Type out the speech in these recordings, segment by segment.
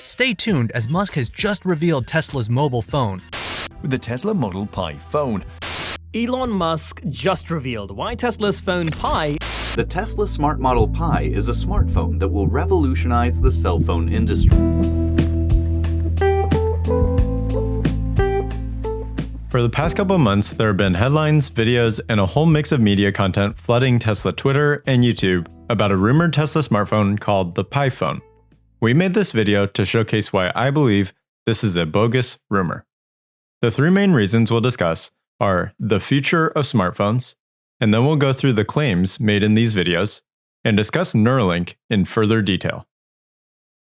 Stay tuned as Musk has just revealed Tesla's mobile phone. With the Tesla Model Pi phone. Elon Musk just revealed why Tesla's phone Pi. The Tesla Smart Model Pi is a smartphone that will revolutionize the cell phone industry. For the past couple of months, there have been headlines, videos, and a whole mix of media content flooding Tesla Twitter and YouTube about a rumored Tesla smartphone called the Pi phone. We made this video to showcase why I believe this is a bogus rumor. The three main reasons we'll discuss are the future of smartphones, and then we'll go through the claims made in these videos and discuss Neuralink in further detail.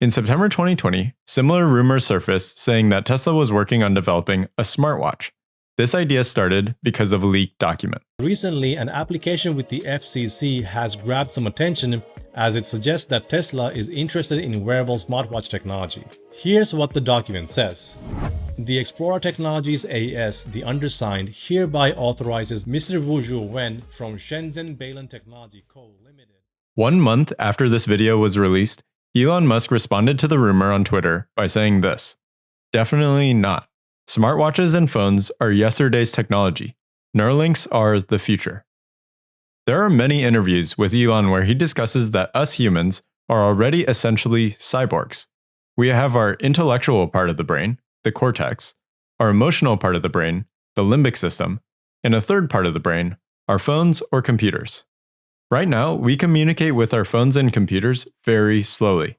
In September 2020, similar rumors surfaced saying that Tesla was working on developing a smartwatch. This idea started because of a leaked document. Recently, an application with the FCC has grabbed some attention as it suggests that Tesla is interested in wearable smartwatch technology. Here's what the document says. The Explorer Technologies AS, the undersigned, hereby authorizes Mr. Wu Zhu Wen from Shenzhen Bailin Technology Co. Limited. 1 month after this video was released, Elon Musk responded to the rumor on Twitter by saying this: "Definitely not. Smartwatches and phones are yesterday's technology. Neuralinks are the future." There are many interviews with Elon where he discusses that us humans are already essentially cyborgs. We have our intellectual part of the brain, the cortex, our emotional part of the brain, the limbic system, and a third part of the brain, our phones or computers. Right now, we communicate with our phones and computers very slowly.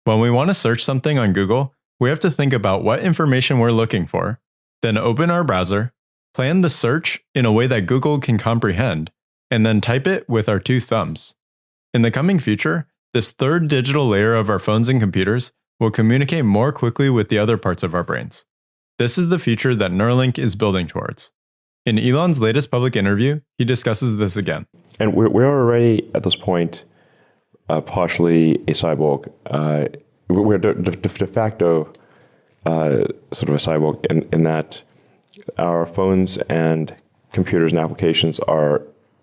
When we want to search something on Google, we have to think about what information we're looking for, then open our browser, plan the search in a way that Google can comprehend, and then type it with our two thumbs. In the coming future, this third digital layer of our phones and computers will communicate more quickly with the other parts of our brains. This is the future that Neuralink is building towards. In Elon's latest public interview, he discusses this again. And we're already, at this point, partially a cyborg. We're de facto sort of a cyborg in that our phones and computers and applications are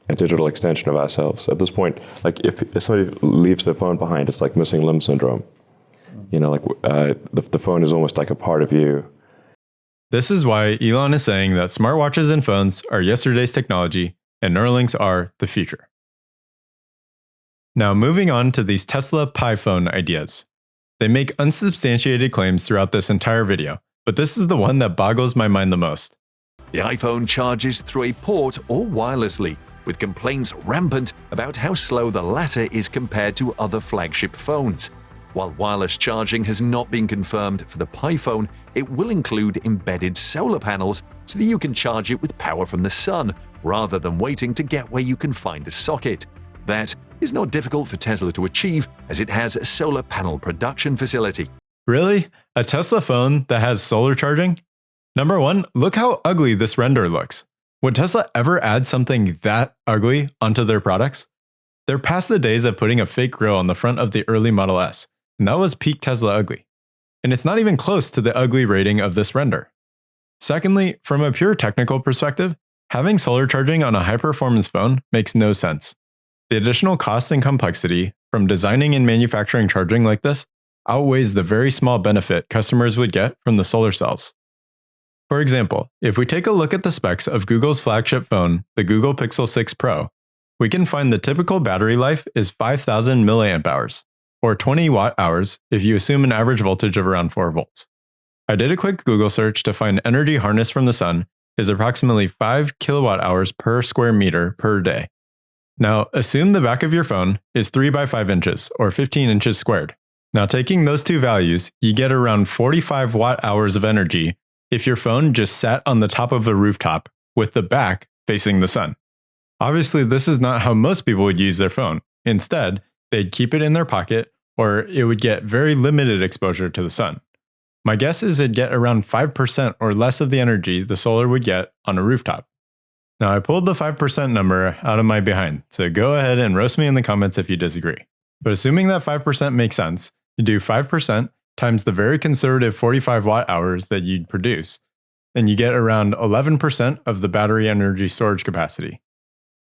a digital extension of ourselves. At this point, like if somebody leaves their phone behind, it's like missing limb syndrome. You know, like the phone is almost like a part of you. This is why Elon is saying that smartwatches and phones are yesterday's technology and Neuralinks are the future. Now moving on to these Tesla Pi phone ideas. They make unsubstantiated claims throughout this entire video, but this is the one that boggles my mind the most. The iPhone charges through a port or wirelessly, with complaints rampant about how slow the latter is compared to other flagship phones. While wireless charging has not been confirmed for the Pi phone, it will include embedded solar panels so that you can charge it with power from the sun, rather than waiting to get where you can find a socket. That is not difficult for Tesla to achieve, as it has a solar panel production facility. Really? A Tesla phone that has solar charging? Number one, look how ugly this render looks. Would Tesla ever add something that ugly onto their products? They're past the days of putting a fake grille on the front of the early Model S, and that was peak Tesla ugly. And it's not even close to the ugly rating of this render. Secondly, from a pure technical perspective, having solar charging on a high-performance phone makes no sense. The additional cost and complexity from designing and manufacturing charging like this outweighs the very small benefit customers would get from the solar cells. For example, if we take a look at the specs of Google's flagship phone, the Google Pixel 6 Pro, we can find the typical battery life is 5,000 mAh, or 20 watt-hours if you assume an average voltage of around 4 volts. I did a quick Google search to find energy harnessed from the sun is approximately 5 kilowatt-hours per square meter per day. Now, assume the back of your phone is 3 by 5 inches, or 15 inches squared. Now, taking those two values, you get around 45 watt-hours of energy if your phone just sat on the top of a rooftop with the back facing the sun. Obviously, this is not how most people would use their phone. Instead, they'd keep it in their pocket, or it would get very limited exposure to the sun. My guess is it'd get around 5% or less of the energy the solar would get on a rooftop. Now, I pulled the 5% number out of my behind, so go ahead and roast me in the comments if you disagree. But assuming that 5% makes sense, you do 5% times the very conservative 45 watt-hours that you'd produce, and you get around 11% of the battery energy storage capacity.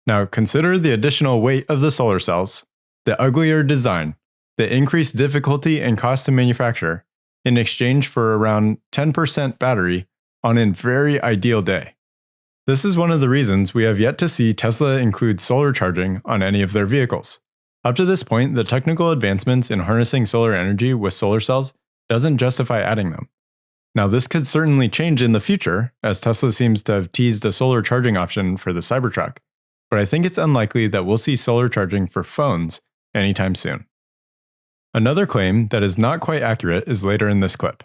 Now, consider the additional weight of the solar cells, the uglier design, the increased difficulty and cost to manufacture, in exchange for around 10% battery on a very ideal day. This is one of the reasons we have yet to see Tesla include solar charging on any of their vehicles. Up to this point, the technical advancements in harnessing solar energy with solar cells doesn't justify adding them. Now, this could certainly change in the future, as Tesla seems to have teased a solar charging option for the Cybertruck, but I think it's unlikely that we'll see solar charging for phones anytime soon. Another claim that is not quite accurate is later in this clip.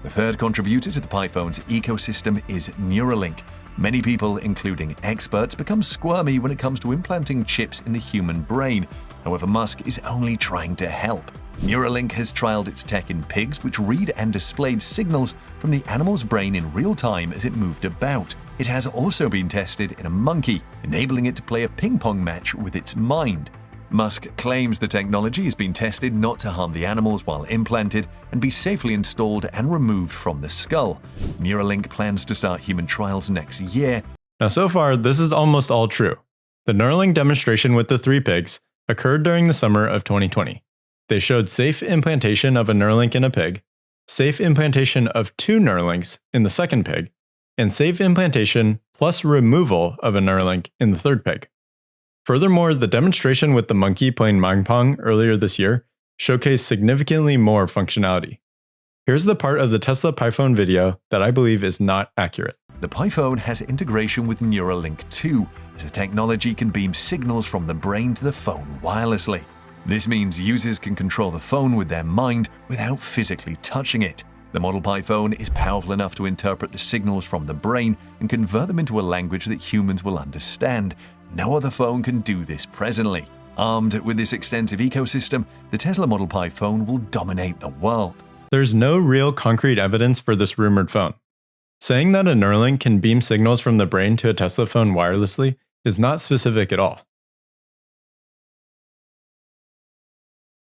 The third contributor to the Pi phone's ecosystem is Neuralink. Many people, including experts, become squirmy when it comes to implanting chips in the human brain. However, Musk is only trying to help. Neuralink has trialed its tech in pigs, which read and displayed signals from the animal's brain in real time as it moved about. It has also been tested in a monkey, enabling it to play a ping-pong match with its mind. Musk claims the technology has been tested not to harm the animals while implanted and be safely installed and removed from the skull. Neuralink plans to start human trials next year. Now, so far, this is almost all true. The Neuralink demonstration with the 3 pigs occurred during the summer of 2020. They showed safe implantation of a Neuralink in a pig, safe implantation of 2 Neuralinks in the second pig, and safe implantation plus removal of a Neuralink in the third pig. Furthermore, the demonstration with the monkey playing Ping Pong earlier this year showcased significantly more functionality. Here's the part of the Tesla Pi phone video that I believe is not accurate. The Pi phone has integration with Neuralink 2, as the technology can beam signals from the brain to the phone wirelessly. This means users can control the phone with their mind without physically touching it. The Model Pi phone is powerful enough to interpret the signals from the brain and convert them into a language that humans will understand. No other phone can do this presently. Armed with this extensive ecosystem, the Tesla Model Pi phone will dominate the world. There's no real concrete evidence for this rumored phone. Saying that a Neuralink can beam signals from the brain to a Tesla phone wirelessly is not specific at all.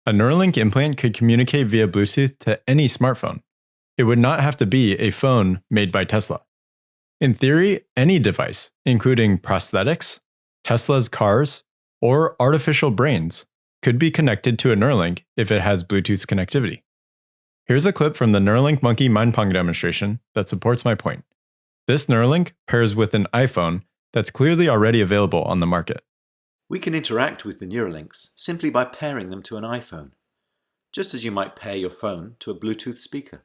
A Neuralink implant could communicate via Bluetooth to any smartphone. It would not have to be a phone made by Tesla. In theory, any device, including prosthetics, Tesla's cars, or artificial brains, could be connected to a Neuralink if it has Bluetooth connectivity. Here's a clip from the Neuralink monkey mind pong demonstration that supports my point. This Neuralink pairs with an iPhone that's clearly already available on the market. We can interact with the Neuralinks simply by pairing them to an iPhone, just as you might pair your phone to a Bluetooth speaker.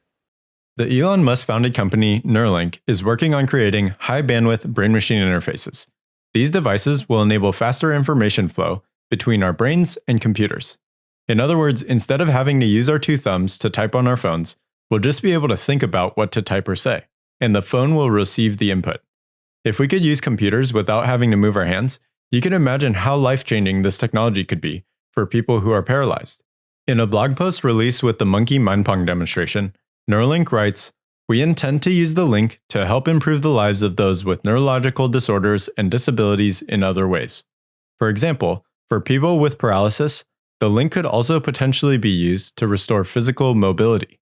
The Elon Musk founded company Neuralink is working on creating high-bandwidth brain-machine interfaces. These devices will enable faster information flow between our brains and computers. In other words, instead of having to use our 2 thumbs to type on our phones, we'll just be able to think about what to type or say, and the phone will receive the input. If we could use computers without having to move our hands, you can imagine how life-changing this technology could be for people who are paralyzed. In a blog post released with the monkey mind pong demonstration, Neuralink writes, "We intend to use the link to help improve the lives of those with neurological disorders and disabilities in other ways. For example, for people with paralysis, the link could also potentially be used to restore physical mobility."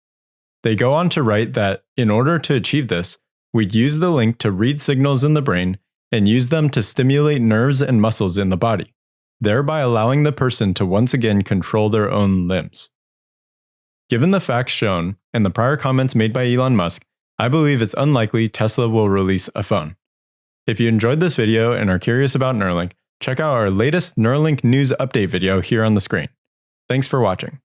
They go on to write that, in order to achieve this, we'd use the link to read signals in the brain and use them to stimulate nerves and muscles in the body, thereby allowing the person to once again control their own limbs. Given the facts shown and the prior comments made by Elon Musk, I believe it's unlikely Tesla will release a phone. If you enjoyed this video and are curious about Neuralink, check out our latest Neuralink news update video here on the screen. Thanks for watching.